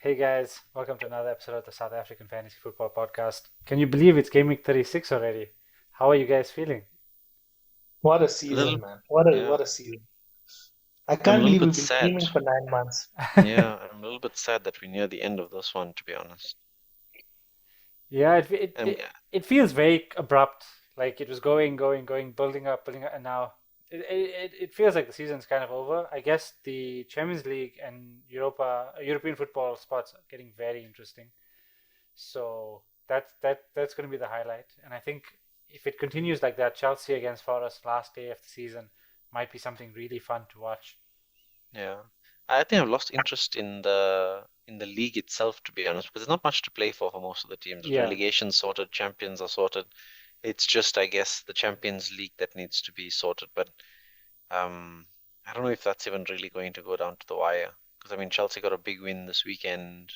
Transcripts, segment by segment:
Hey guys, welcome to another episode of the South African Fantasy Football Podcast. Can you believe it's Game Week 36 already? How are you guys feeling? What a A little, season, man. What a yeah. what a season. I I'm a can't little believe bit we've been sad. streaming for 9 months. Yeah, I'm a little bit sad that we're near the end of this one, to be honest. Yeah, it, it Um, it it feels very abrupt. Like it was going, building up, and now it feels like the season's kind of over. I guess the Champions League and European football spots are getting very interesting. So that's going to be the highlight. And I think if it continues like that, Chelsea against Forest last day of the season might be something really fun to watch. yeah. I think I've lost interest in the league itself, to be honest, because there's not much to play for most of the teams. Yeah, Relegation sorted, champions are sorted. It's just, I guess, the Champions League that needs to be sorted. But um, I don't know if that's even really going to go down to the wire. Because I mean, Chelsea got a big win this weekend.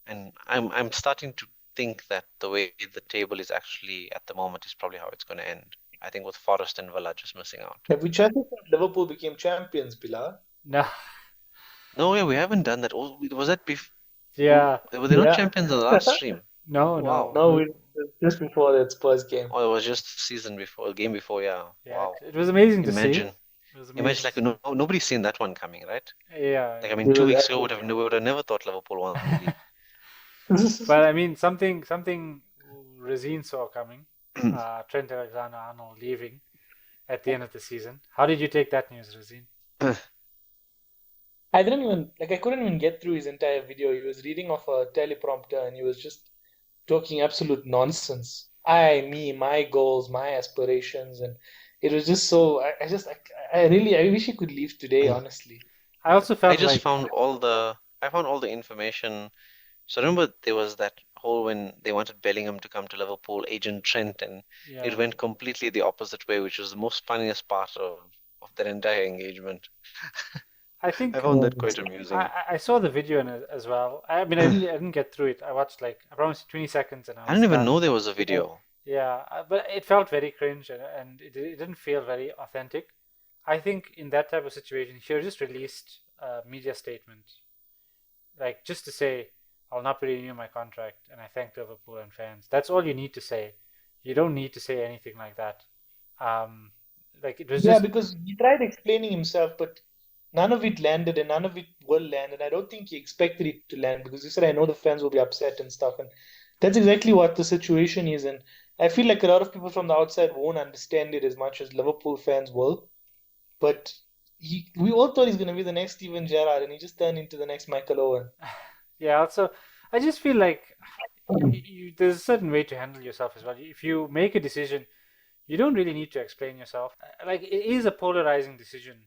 And I'm starting to think that the way the table is actually at the moment is probably how it's going to end. I think with Forest and Villa just missing out. Have we chatted since Liverpool became champions, Bilal? no, No, yeah, we haven't done that. Oh, was that yeah, were they not Yeah. champions in the last stream? no, Wow. No, just before that Spurs game. Oh, it was just the season before, the game before, yeah. yeah. Wow. It was amazing to see. Imagine, It was imagine amazing to like see. nobody's seen that one coming, right? Yeah, Like I mean, It 2 weeks ago was we would have never thought Liverpool won the league. epic. but I mean something Razeen saw coming. Trent Saga leaving at the end of the season. How did you take that news, Razeen? I couldn't even get through his entire video. He was reading off a teleprompter and he was just talking absolute nonsense. Me, my goals, my aspirations, and it was just so. I wish he could leave today, honestly. I also I felt just like found all the information. So I remember there was that whole when they wanted Bellingham to come to Liverpool, Agent Trent, and yeah. it went completely the opposite way, which was the most funniest part of that entire engagement. I I think found that Um, quite amusing. I saw the video in it as well. I mean, I didn't get through it. I watched like I promised 20 seconds and I I was didn't even done. know there was a video. Yeah, but it felt very cringe and it didn't feel very authentic. I think in that type of situation, he should have just released a media statement, like just to say, I'll not be renewing my contract and I thank Liverpool and fans. That's all you need to say. You don't need to say anything like that. Um, like it was yeah, just, because he tried explaining himself, but none of it landed and none of it will land. And I don't think he expected it to land because he said, I know the fans will be upset and stuff. And that's exactly what the situation is. And I feel like a lot of people from the outside won't understand it as much as Liverpool fans will. But we all thought he's going to be the next Steven Gerrard, and he just turned into the next Michael Owen. yeah. Also, I just feel like there's a certain way to handle yourself as well. If you make a decision, you don't really need to explain yourself. Like it is a polarizing decision,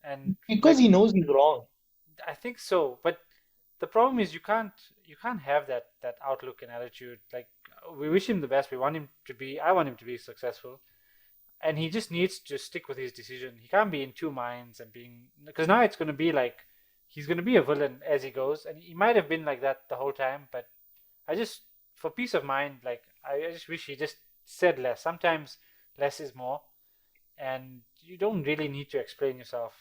and Because like he knows he's wrong. I think so. But the problem is you can't have that outlook and attitude. Like we wish him the best. We want him to be. I want him to be successful, and he just needs to stick with his decision. He can't be in two minds and being because now it's going to be like he's going to be a villain as he goes, and he might have been like that the whole time. But I just for peace of mind, like I just wish he just said less. Sometimes less is more, and you don't really need to explain yourself.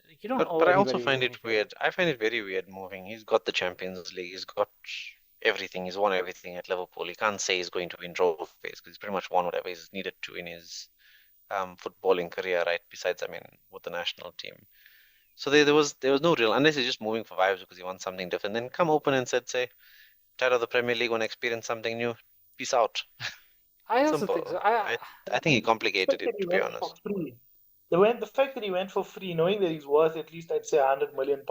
Like, you don't owe But I also anybody find it anything. weird. I find it very weird moving. He's got the Champions League. He's got everything. He's won everything at Liverpool. He can't say he's going to win trophies because he's pretty much won whatever he's needed to in his footballing career, right? Besides, I mean, with the national team. So there was no real unless he's just moving for vibes because he wants something different. Then come open and say, tired of the Premier League, want to experience something new. Peace out. I also think so. Simple. I think he The complicated fact it that he to be went for honest. free. The fact that he went for free, knowing that he's worth at least I'd say £100 million.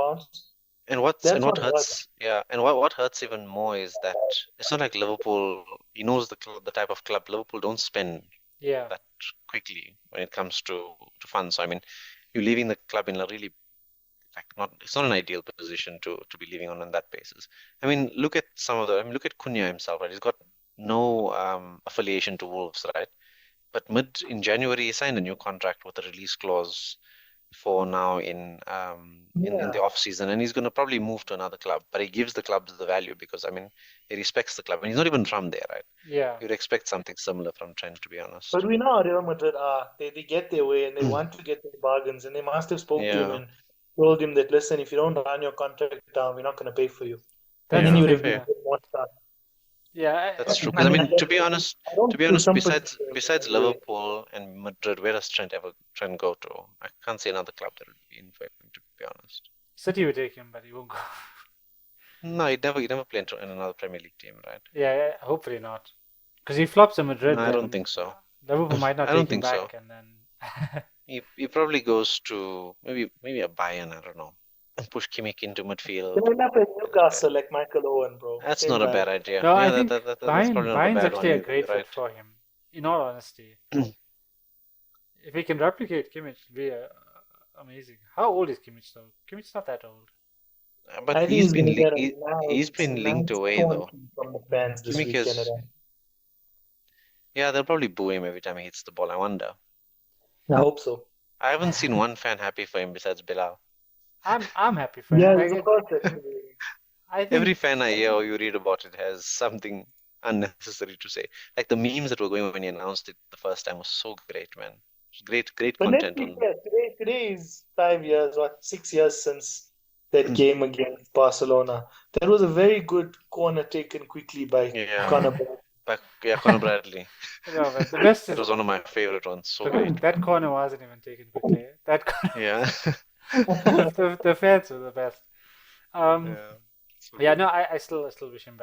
And That's what what hurt. hurts, yeah, and what hurts even more is that it's not like Liverpool. He knows the type of club Liverpool don't spend Yeah. that quickly when it comes to funds. So I mean, you're leaving the club in a really like not it's not an ideal position to be leaving on that basis. I mean, look at I mean, look at Cunha himself, right? He's got no affiliation to Wolves, right? But mid in January, he signed a new contract with a release clause for now in the Yeah. off season, and he's going to probably move to another club. But he gives the clubs the value because I mean he respects the club, and he's not even from there, right? Yeah. You'd expect something similar from Trent, to be But honest. we know how Real Madrid are. They get their way and they want to get their bargains and they must have spoke to him Yeah, and told him that, listen, if you don't run your contract down, we're not going to pay for you. And That's then the he Yeah, would have thing. been Yeah, fair. more start. yeah. That's true. I Because I mean, mean, to be honest, I don't feel sympathy besides for him in besides any way. Liverpool and Madrid, where does Trent go to? I can't see another club that would be in for him, to be honest. City would take him, but he won't go. No, he'd never play in another Premier League team, right? Yeah, hopefully not. Because he flops in No, Madrid, I don't then think so. Liverpool might not I don't take him think so. back, and then He probably goes to maybe a Bayern, I don't know. Push Kimmich into They midfield. might up at And Newcastle like Michael Owen, bro. that's Same not a vibe. bad idea. no, I Yeah, think that's probably not a Bayern's bad one actually a either. great You're fit right. for him. In all honesty, if he can replicate Kimmich, it'll be amazing. How old is Kimmich though? Kimmich's not that old. But I think he's going to get a he's nice, been linked nice away though. taunting from the fans this Kimmich weekend. has, yeah, they'll probably boo him every time he hits the ball. I wonder. I hope so. I haven't seen one fan happy for him besides Bilal. I'm happy for him. Yeah, Like of course. Actually. I Every think fan I hear or you read about it has something unnecessary to say. Like the memes that were going when he announced it the first time was so great, man. Great But let's content be on. fair. Today is 5 years, 6 years since that game against Barcelona. That was a very good corner taken quickly by Yeah, Conor Bradley. Conor Bradley. no, but the best That is was one of my favorite ones. So look, great. that corner wasn't even taken quickly. That corner, Yeah. the fans were the best. Um, Yeah. So yeah, good. no, I still wish him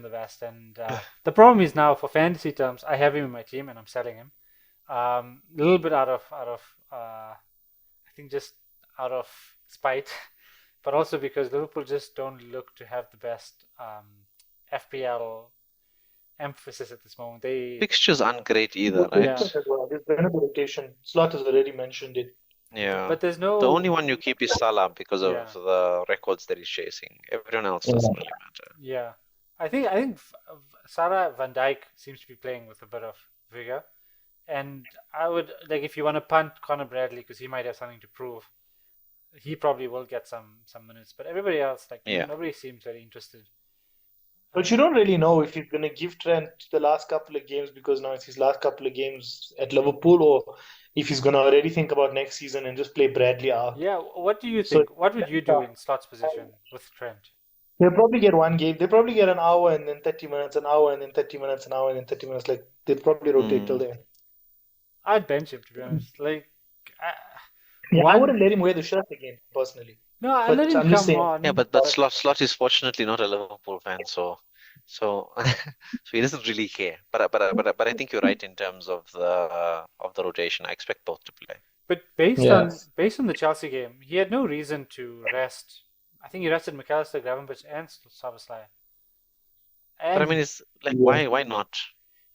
the best. And the problem is now for fantasy terms, I have him in my team and I'm selling him. A little bit out of I think just out of spite, but also because Liverpool just don't look to have the best FPL emphasis at this moment. Fixtures aren't great either, Good right? Yeah, rotation as well. There's been a good rotation. Slot has already mentioned it. Yeah. but there's The only no one you keep is Salah because of yeah. the records that he's chasing. Everyone else Yeah. doesn't really matter. Yeah, I think Sarah Van Dyke seems to be playing with a bit of vigor, and I would like if you want to punt Conor Bradley because he might have something to prove. He probably will get some minutes, but everybody else like Yeah. nobody seems very interested. But you don't really know if he's going to give Trent the last couple of games because now it's his last couple of games at Liverpool, or if he's going to already think about next season and just play Bradley out. Yeah, what do you So think? What would you do in Slot's position with Trent? they'll probably get one game. They'll probably get an hour and then 30 minutes, an hour and then 30 minutes, an hour and then 30 minutes. Like they'll probably rotate till Mm. then. I'd bench him to be honest. Like I, Yeah, I one, wouldn't let him wear the shirt again, personally. no, I let But him I'm just come saying. Yeah, on. but Slot is fortunately not a Liverpool fan, so so he doesn't really care. But I think you're right in terms of the rotation. I expect both to play. But Yeah. based on the Chelsea game, he had no reason to rest. I think he rested McAllister, Gravenberch, and Szoboszlai. But I And mean, it's like Yeah. why not?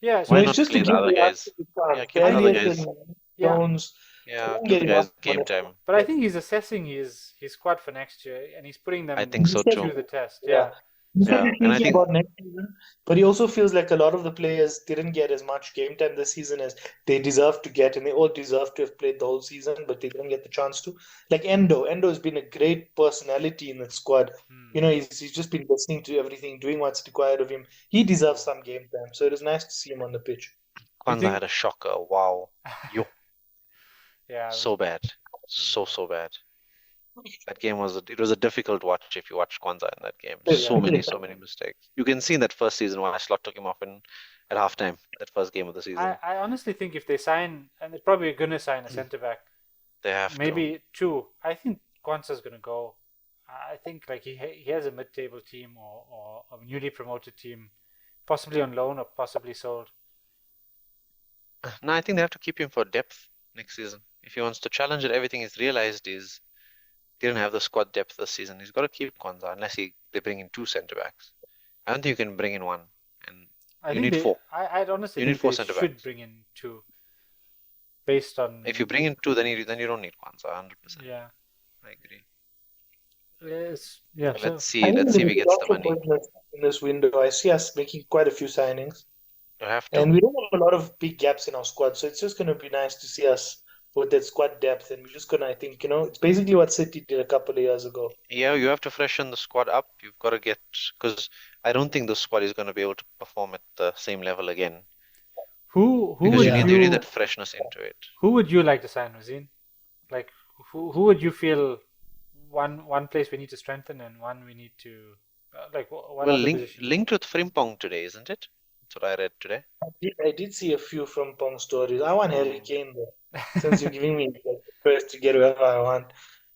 yeah, No, Why so it's not just to play the give other the guys? absolute Yeah, chance. give the other Elliot guys. and yeah, Jones Yeah, don't give get the enough guys game minutes. time. but I think he's assessing his squad for next year, and he's putting I them think so too. to the test. Yeah. Yeah, He said so Yeah, he's and I thinking think about next season, but he also feels like a lot of the players didn't get as much game time this season as they deserve to get, and they all deserve to have played the whole season, but they didn't get the chance to. Like Endo. Endo has been a great personality in the squad. hmm. You know, he's just been listening to everything, doing what's required of him. He deserves some game time, so it was nice to see him on the pitch. Do you Kwanzaa think? had a shocker. Wow, yo, Yeah, so bad, it was bad. so bad. That game was it was a difficult watch if you watch Kwanzaa in that game. Yeah. So many mistakes. You can see in that first season why Slot took him off in at halftime. That first game of the season, I honestly think if they sign, and they're probably gonna sign a centre back, they have to. maybe two. I think Kwanzaa's gonna go. I think like he has a mid-table team or a newly promoted team, possibly on loan or possibly sold. No, I think they have to keep him for depth next season. If he wants to challenge it, everything he's realized is he didn't have the squad depth this season. He's got to keep Kwanzaa unless they bring in two centre backs. I don't think you can bring in one, and I you think need they. four. I'd honestly You think need four they centre should backs. bring in two, based If you on bring in two, then you don't need Kwanzaa. 100%. yeah. I agree. Yes, yeah. But So I think let's see if he there's gets the lots of money. goodness in this window. I see us making quite a few signings. You have And to. we don't have a lot of big gaps in our squad, so it's just going to be nice to see us with that squad depth. And we're just going to, I think, it's basically what City did a couple of years ago. Yeah, you have to freshen the squad up. You've got to get because I don't think the squad is going to be able to perform at the same level again who because would you need you that freshness into it. who would you like to sign, Razeen? Like who would you feel? one place we need to strengthen and one we need to like what Well, other position? linked with Frimpong today, isn't it? That's what I read today. I did see a few from Pong stories. I want Harry Mm. Kane though. Since you're giving me like, the first to get whoever I want,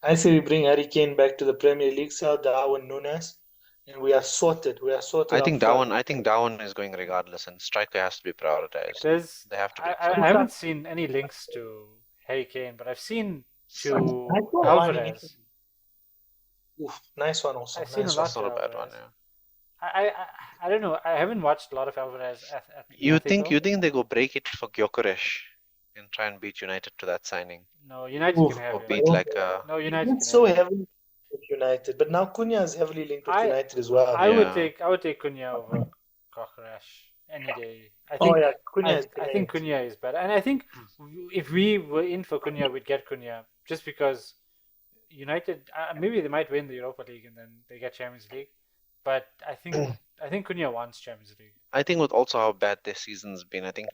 I say we bring Harry Kane back to the Premier League, sell Darwin Nunes, and we are sorted. We are sorted up front. I think Darwin is going regardless, and striker has to be prioritized. There's They have to I, bring I I someone. haven't seen any links to Harry Kane, but I've seen I to saw one in Alvarez. Italy. Oof, nice one also. I've seen a Nice one. lot That's to not a bad one. Alvarez. Yeah. I don't know. I haven't watched a lot of Alvarez at Atletico. You think they go break it for Gyökeres and try and beat United to that signing, No, United Oof. can have or him. beat like No, He United went can have so him. heavily with United, but now Cunha is heavily linked with I United as well. yeah. I would take Cunha over Cockerash any day. Oh yeah, Cunha is I think great. Cunha is better, and I think if we were in for Cunha, we'd get Cunha just because United maybe they might win the Europa League and then they get Champions League, but I think Cunha wants Champions League. I think with also how bad this season's been, I think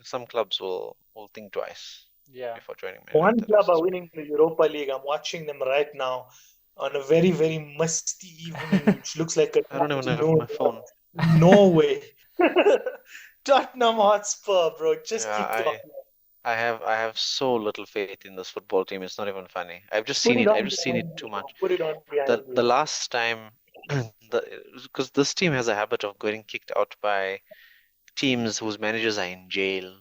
some clubs will think twice Yeah. before joining Man One United. I club are suspect. winning the Europa League. I'm watching them right now on a very, very musty evening, which looks like an I don't even have afternoon my phone. in Norway. Tottenham Hotspur, bro, just Yeah, kicked off. I have so little faith in this football team. It's not even funny. Put it I've on just seen it behind too you, bro. much. Put it on behind The you. last time, because this team has a habit of getting kicked out by teams whose managers are in jail.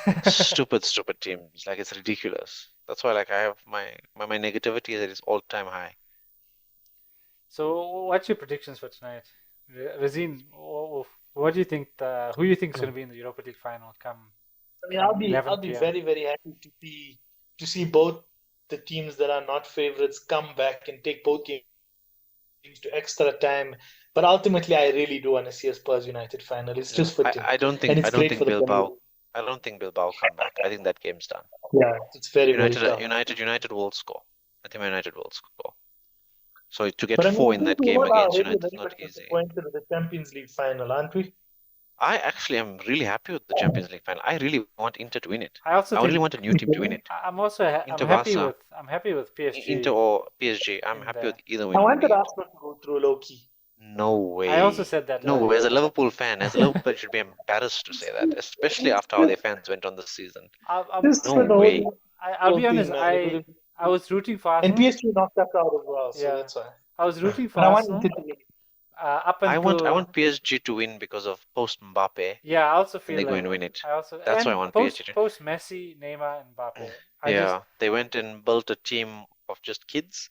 Like stupid teams. Like it's ridiculous. That's why like I have my negativity is at its all-time high. So, what's your predictions for tonight, Razeen? What do you think? Who do you think is going to be in the Europa League final I mean, come I'll 11 be p.m.? very, very happy to see both the teams that are not favorites come back and take both games to extra time. But ultimately, I really do want to see a Spurs United final. It's Yeah, just fitting, and I it's don't great think for the Premier League. I don't think Bilbao come back. I think that game's done. Yeah, it's very, very tough. United will score. I think Man United will score. So to get But I mean, four I in think that we game all are against already United a is little not bit easy. disappointed with the Champions League final, aren't we? I actually am really happy with the Champions League final. I really want Inter to win it. I also I really think want a new team to win it. I'm Inter happy Barca, with Inter PSG or PSG. I'm in happy with there. either I winning wanted it. Arsenal to go through low key. No I also way. said that No way. earlier. As a Liverpool fan, you should be embarrassed to say that, especially after how their fans went on this season. Just No for the way. I'll whole be honest. thing, man. It would have, I was rooting for and Arsenal. PSG knocked us out as well, so Yeah, that's why. I was rooting for But I want Arsenal Inter to win. up I until want PSG to win because of post Mbappe, yeah. I also and feel they're going like to win it. I also That's why I and want PSG to. post Messi, Neymar, and Mbappe. I just Yeah, they went and built a team of just kids,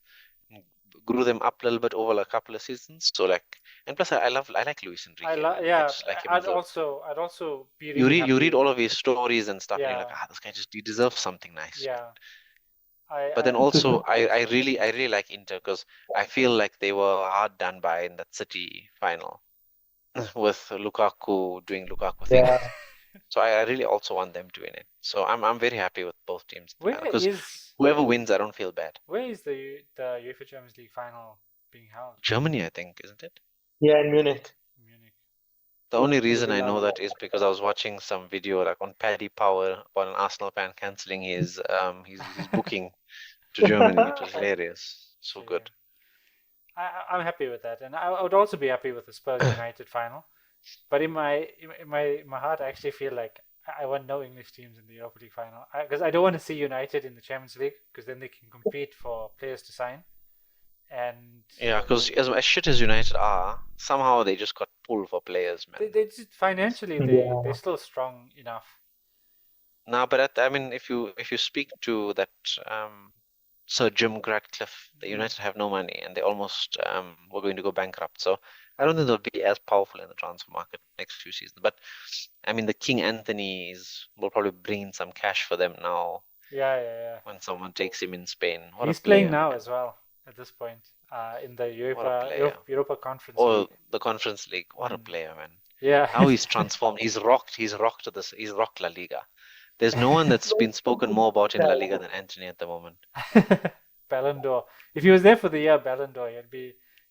and grew them up a little bit over a couple of seasons. So like, and plus I like Luis Enrique, man. I yeah. just like him as a. I'd also be really You read happy. all of his stories and stuff, and you're like, Yeah, ah, this guy just he deserves something nice, man. yeah. But then I also, I really like Inter because I feel like they were hard done by in that City final with Lukaku doing Lukaku Yeah. things. So I really also want them to win it. So I'm very happy with both teams where because is whoever wins, I don't feel bad. the UEFA Champions League final being held? Germany, I think, isn't it? Yeah, in Munich. Munich. The Oof, only it'll reason be I know lovely. that is because I was watching some video like on Paddy Power about an Arsenal fan cancelling his booking to Germany. It was hilarious. So See, good. I'm happy with that, and I would also be happy with the Spurs United final. But in my heart, I actually feel like I want no English teams in the Europa League final because I don't want to see United in the Champions League because then they can compete for players to sign. And Yeah, because as shit as United are, somehow they just got pulled for players, man. they just financially they're Yeah. still strong enough. Nah, but I mean, if you speak to that Sir Jim Ratcliffe, the Mm. United have no money and they almost were going to go bankrupt. So I don't think they'll be as powerful in the transfer market next few seasons. But I mean, the King Anthony's will probably bring in some cash for them now Yeah. when someone takes him in Spain. What a He's playing player, now man! as well at this point in the What a player! Europa Conference Or League. the Conference League. What a Mm. player, man! Yeah. How he's transformed. He's rocked this. He's rocked La Liga. There's no one that's been spoken more about in La Liga than Anthony at the moment. Ballon d'Or. If he was there for the year Ballon d'Or, Yeah,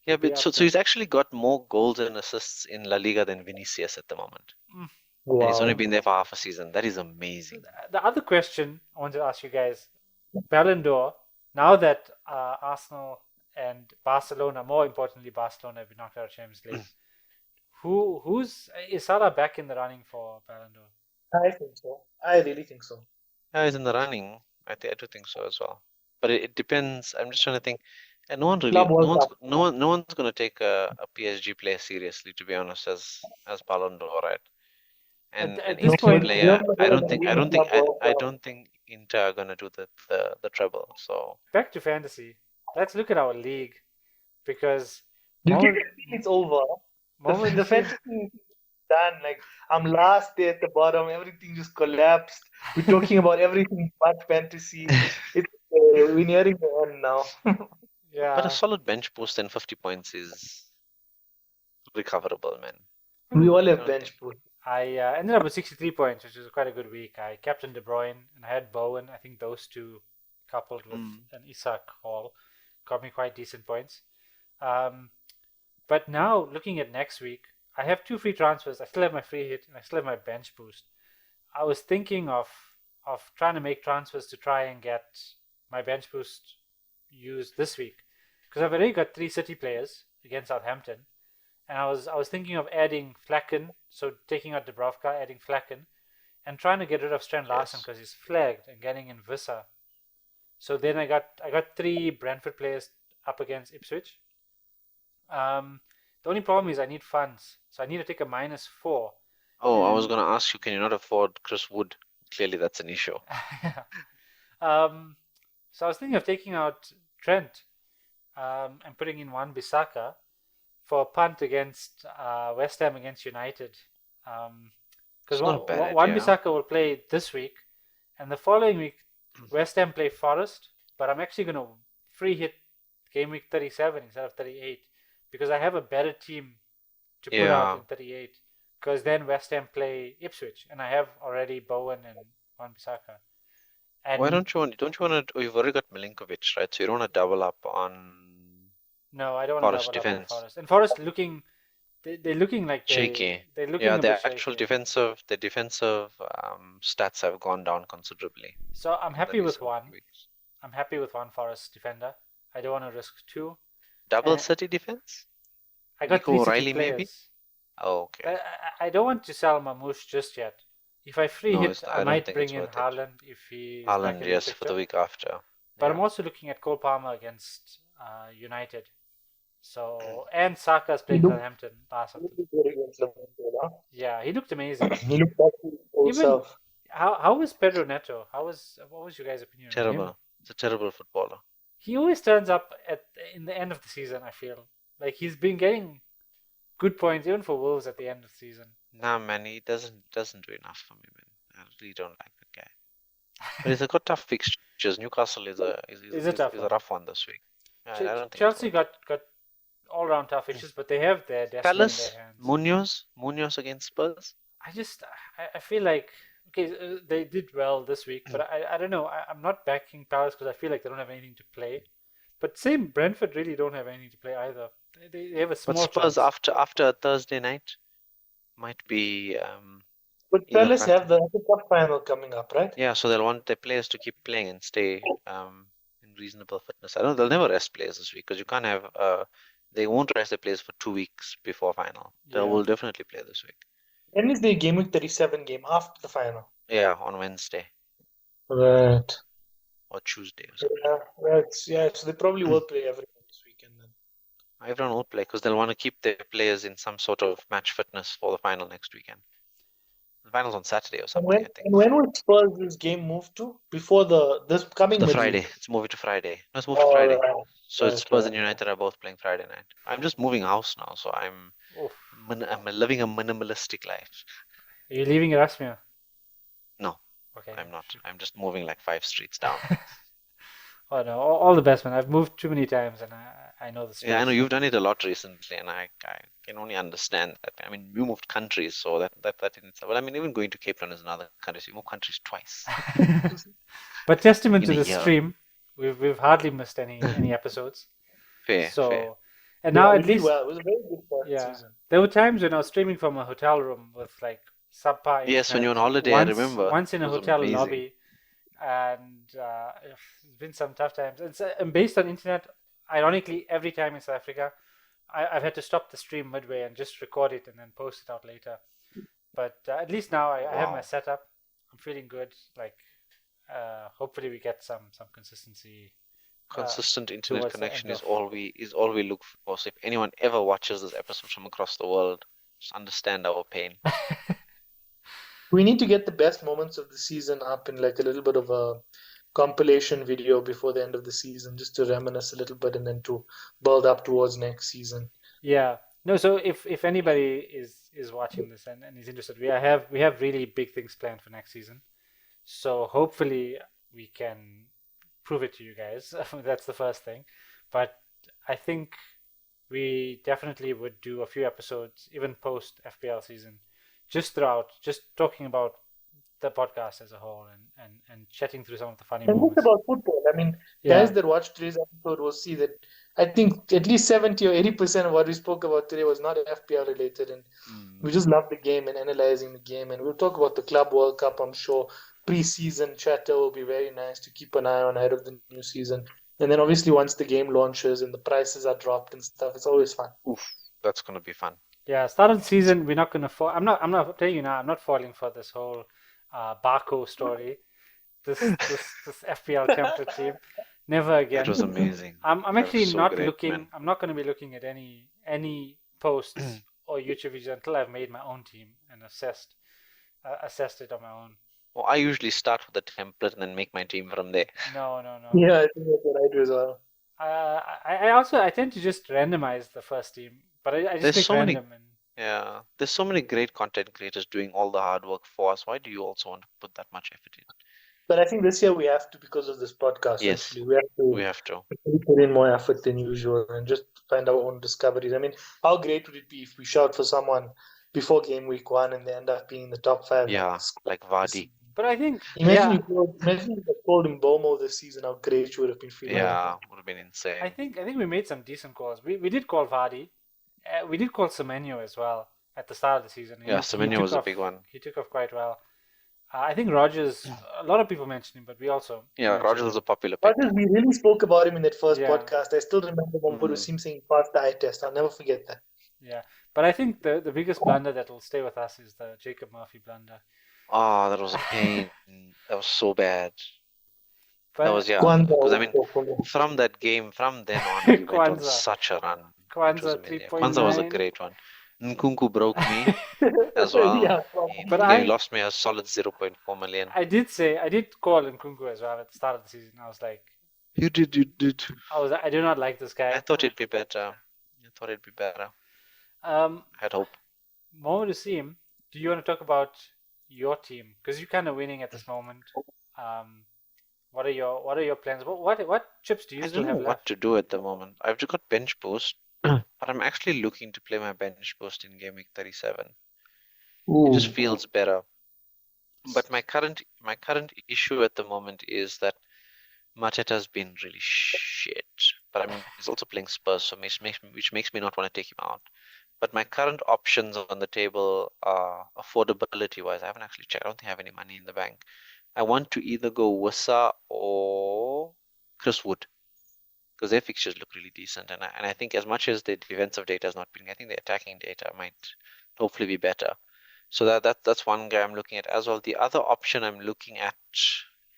he'd be but up so there. he's actually got more goals and assists in La Liga than Vinicius at the moment. Mm. And he's only Wow. been there for half a season. That is amazing. The other question I wanted to ask you guys, Ballon d'Or. Now that Arsenal and Barcelona, more importantly, Barcelona have been knocked out of Champions League. Is Salah back in the running for Ballon d'Or? I think so. I really think so. Yeah, he's in the running. I do think so as well. But it depends. I'm just trying to think. And no one really, Club World Cup. no one's going to take a PSG player seriously, to be honest, as Ballon d'Or, right? And At if this it's a No, point, player, Real Madrid are winning Club World I Cup. don't think Inter are going to do the treble. So back to fantasy. Let's look at our league because You get moment the feel it's over. The momentarily. fantasy is done. Like I'm last there at the bottom. Everything just collapsed. We're talking about everything but fantasy. It's we're nearing the end now. but a Yeah, solid bench boost and 50 points is recoverable, man. We all I have don't think. bench boost. I ended up with 63 points, which was quite a good week. I captained De Bruyne and I had Bowen. I think those two, coupled with Mm. an Isak Hall, got me quite decent points. Um, but now, looking at next week, I have two free transfers. I still have my free hit and I still have my bench boost. I was thinking of trying to make transfers to try and get my bench boost used this week because I've already got three City players against Southampton, and I was thinking of adding Flacken, so taking out Dubravka, adding Flacken, and trying to get rid of Strand Larsen Yes. because he's flagged and getting in Vissa. So then I got three Brentford players up against Ipswich. The only problem is I need funds, so I need to take a -4. Oh, I was And going to ask you, can you not afford Chris Wood? Clearly, that's an issue. um, so I was thinking of taking out Trent and putting in one Bissaka for a punt against West Ham against United. Because It's not a bad one idea. Bissaka will play this week, and the following week West Ham play Forest. But I'm actually going to free hit game week 37 instead of 38 because I have a better team to put out Yeah. in 38. Because then West Ham play Ipswich, and I have already Bowen and one Bissaka. Why And don't you want to, you've already got Milinkovic, right? So you don't want to double up on no, I don't want to Forest double up on defense. Forest. And Forest looking, they're looking like Shaky. they're looking Yeah, a bit the shaky. defensive stats have gone down considerably So I'm in the happy with recent one. weeks. I'm happy with one Forest defender. I don't want to risk two. Double And City defense? I got three Nico City O'Reilly, maybe? players. Oh, okay. I don't want to sell Mamouche just yet. If I free No, hit, I I don't might think bring it's in worth it. Haaland if he is back Haaland, into the yes, for the picture. week after. But Yeah. I'm also looking at Cole Palmer against United. So and Saka's He playing looked Southampton last really Saturday. good against Liverpool, huh? Yeah, he looked amazing. He looked back to his old Even self. how was Pedro Neto? What was your guys' opinion on him? Terrible. It's a terrible footballer. He always turns up at in the end of the season. I feel like he's been getting good points even for Wolves at the end of the season. Nah, man, he doesn't do enough for me, man. I really don't like that guy. But he's got tough fixtures. Newcastle Is a tough is a one. rough one this week. I don't think it's Chelsea worth it. got all round tough issues, but they have their destiny in their Palace, hands. Munoz against Spurs. I just I feel like okay they did well this week, but I don't know. I'm not backing Palace because I feel like they don't have anything to play. But same Brentford really don't have anything to play either. They have a But small Spurs chance. after a Thursday night might be But either Palace have fact. the cup final coming up, right? Yeah, so they'll want their players to keep playing and stay in reasonable fitness. I don't. They'll never rest players this week because you can't have. They won't rest their players for 2 weeks before final. They Yeah. will definitely play this week. When is the game week 37 game after the final? Yeah, on Wednesday Right. or Tuesday or something. Yeah, right. Yeah, so they probably will play everyone this weekend then. Everyone will play because they'll want to keep their players in some sort of match fitness for the final next weekend. The final's on Saturday or And something, I think. when will Spurs' game move to? Before this coming The midweek? Friday. It's moving to Friday. No, it's moved to Oh, Friday. right. So it's Right, Spurs and right. United are both playing Friday night. I'm just moving house now, so I'm living a minimalistic life. Are you leaving Erasmia? No, Okay. I'm not. I'm just moving like 5 streets down. Oh no, all the best, man. I've moved too many times and I know the space. Yeah, I know you've done it a lot recently, and I can only understand that. I mean, you moved countries, so that in itself. Well, I mean, even going to Cape Town is another country. So you move countries twice But testament in to a the year. stream, we've hardly missed any episodes. Fair. So, and Yeah, now we at did least well. It was a very good first yeah, season. there were times when I was streaming from a hotel room with like subpar Yes, when you're on internet. holiday, I remember. Once in It a was hotel amazing. lobby, and it's been some tough times. And based on internet, ironically, every time in South Africa, I've had to stop the stream midway and just record it and then post it out later. But at least now I have my Wow. setup. I'm feeling good. Like, hopefully we get some consistency Consistent internet towards the connection end of. is all we look for. So if anyone ever watches this episode from across the world, just understand our pain. We need to get the best moments of the season up in like a little bit of a compilation video before the end of the season, just to reminisce a little bit and then to build up towards next season. Yeah. No, so if anybody is watching this and is interested, we have really big things planned for next season. So hopefully we can prove it to you guys. That's the first thing. But I think we definitely would do a few episodes, even post FPL season, just throughout, just talking about the podcast as a whole and chatting through some of the funny And just moments. about football, I mean, guys Yeah, that watch today's episode will see that I think at least 70 or 80% of what we spoke about today was not FPL related. And Mm. we just love the game and analyzing the game. And we'll talk about the Club World Cup, I'm sure. Pre-season chatter will be very nice to keep an eye on ahead of the new season. And then obviously once the game launches and the prices are dropped and stuff, it's always fun. Oof, that's gonna be fun. yeah. Start of the season, we're not gonna fall. I'm not telling you now. I'm not falling for this whole Barco story. This FPL template team. Never That again. was amazing. I'm That was actually so not great, looking. man. I'm not going to be looking at any posts or YouTube videos until I've made my own team and assessed it on my own. Well, I usually start with the template and then make my team from there. No, no, no. Yeah, I think that's what I do as well. I tend to just randomize the first team, but I just There's pick so many, random and yeah, there's so many great content creators doing all the hard work for us. Why do you also want to put that much effort in? But I think this year we have to, because of this podcast, Yes, actually. We have we to have to. put in more effort than usual and just find our own discoveries. I mean, how great would it be if we shout for someone before game week one and they end up being in the top five like Yeah, like Vardy. but I think Imagine yeah, imagine if you called him Bomo this season, how great you would have been feeling like that. Yeah, would have been insane. I think we made some decent calls. We did call Vardy. We did call Semenyo as well at the start of the season. Yeah, He Semenyo took was a off. big one. He took off quite well. I think Rogers. A lot of people mentioned him, but we also Yeah, mentioned Rogers was him. a popular pick. Rogers, we really spoke about him in that first Yeah, podcast. I still remember Mohamed Mm. Wasim saying he passed the eye test. I'll never forget that. yeah. But I think the biggest blunder that will stay with us is the Jacob Murphy blunder. Oh, that was a pain. That was so bad. That was, But yeah, Kwanzaa because I mean, also for me. from that game, from then on, we went on Kwanzaa, such a run. It was Kwanzaa amazing. Kwanzaa was a 3.9. great one. Nkunku broke me as well. Yeah, He, But he lost me a solid 0.4 million. I did call Nkunku as well at the start of the season. I was like, You did. I do not like this I guy. thought it'd be better. I thought it'd be better. Um, I had hope. Mohamed Wasim, do you want to talk about your team? Because you're kind of winning at this moment. Um, what are your plans? What chips do you I still don't know have what left? to do at the moment. I've just got bench boost, but I'm actually looking to play my bench boost in game week 37. It just Ooh. feels better. But my current issue at the moment is that Mateta's been really shit. But I mean, he's also playing Spurs, so which makes me not want to take him out. But my current options on the table are affordability-wise. I haven't actually checked. I don't think I have any money in the bank. I want to either go Wissa or Chris Wood because their fixtures look really decent. And I think as much as the defensive data is not being, I think the attacking data might hopefully be better. So that's one guy I'm looking at as well. The other option I'm looking at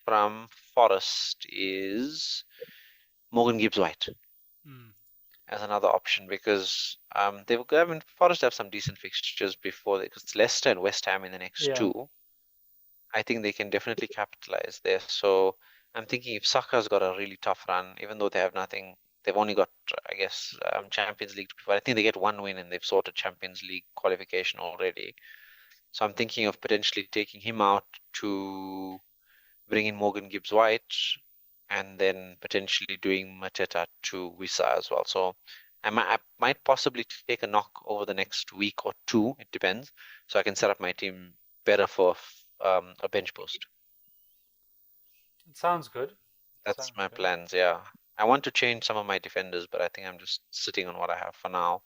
from Forest is Morgan Gibbs White Hmm. as another option because I mean Forest have some decent fixtures before because it's Leicester and West Ham in the next Yeah. two. I think they can definitely capitalize there. So I'm thinking if Saka's got a really tough run, even though they have nothing, they've only got, I guess, Champions League. But I think they get one win and they've sorted Champions League qualification already. So I'm thinking of potentially taking him out to bring in Morgan Gibbs White and then potentially doing Mateta to Wisa as well. So I might possibly take a knock over the next week or two. It depends. So I can set up my team better for a bench post. It sounds good. That's Sounds my good. plans. Yeah. I want to change some of my defenders, but I think I'm just sitting on what I have for now.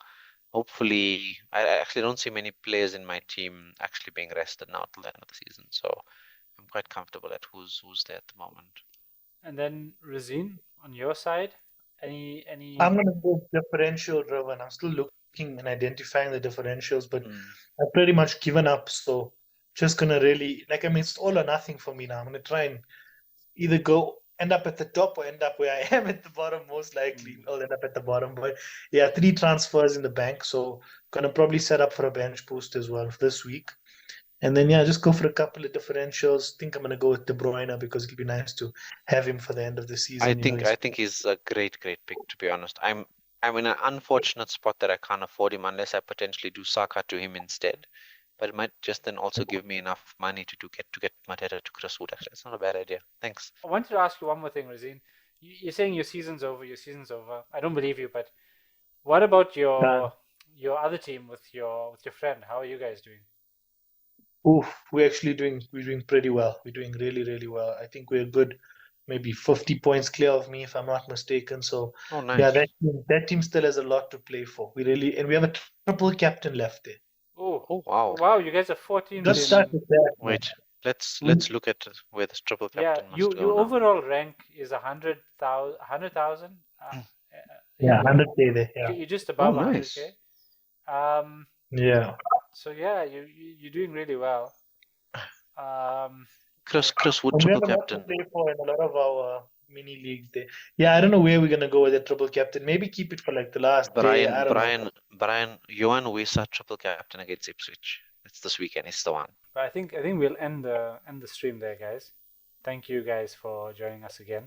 Hopefully, I actually don't see many players in my team actually being rested now till the end of the season. So I'm quite comfortable at who's there at the moment. And then Razeen, on your side, Any? I'm gonna go differential driven. I'm still looking and identifying the differentials, but Mm. I've pretty much given up. So just gonna really like I mean it's all or nothing for me now. I'm gonna try and either go end up at the top or end up where I am at the bottom. Most likely Mm. I'll end up at the bottom. But yeah, 3 transfers in the bank, so gonna probably set up for a bench boost as well this week. And then yeah, just go for a couple of differentials. Think I'm gonna go with De Bruyne because it'll be nice to have him for the end of the I season. think He's I think he's a great pick, to be honest. I'm in an unfortunate spot that I can't afford him unless I potentially do Saka to him instead. But it might just then also give me enough money to get Mateta to Crestwood. Actually, it's not a bad idea. Thanks. I wanted to ask you one more thing, Razeen. You're saying your season's over. Your season's over. I don't believe you, but what about done. your other team with your friend? How are you guys doing? Oof, we're doing pretty well. We're doing really, really well. I think we're good, maybe 50 points clear of me if I'm not mistaken. So Oh, yeah, nice. that team still has a lot to play for. We really and we have a triple captain left there. Oh, Oh, wow. wow! You guys are 14th Let's start in. with that, man. Wait, let's We, let's look at where this triple Yeah, captain must go your now. overall rank is 100,000. yeah, Yeah, 100K there. Yeah. you're just Oh, above 100K. nice. Um, Yeah. so yeah, you're doing really well. Chris Chris Wood And we have triple a lot to captain. play for in a lot of our mini leagues there. Yeah, I don't know where we're gonna go with the triple captain. Maybe keep it for like the last day. Brian I don't know. Brian Brian Johan Wisa triple captain against Ipswich. It's this weekend. It's the one. But I think we'll end the stream there, guys. Thank you guys for joining us again.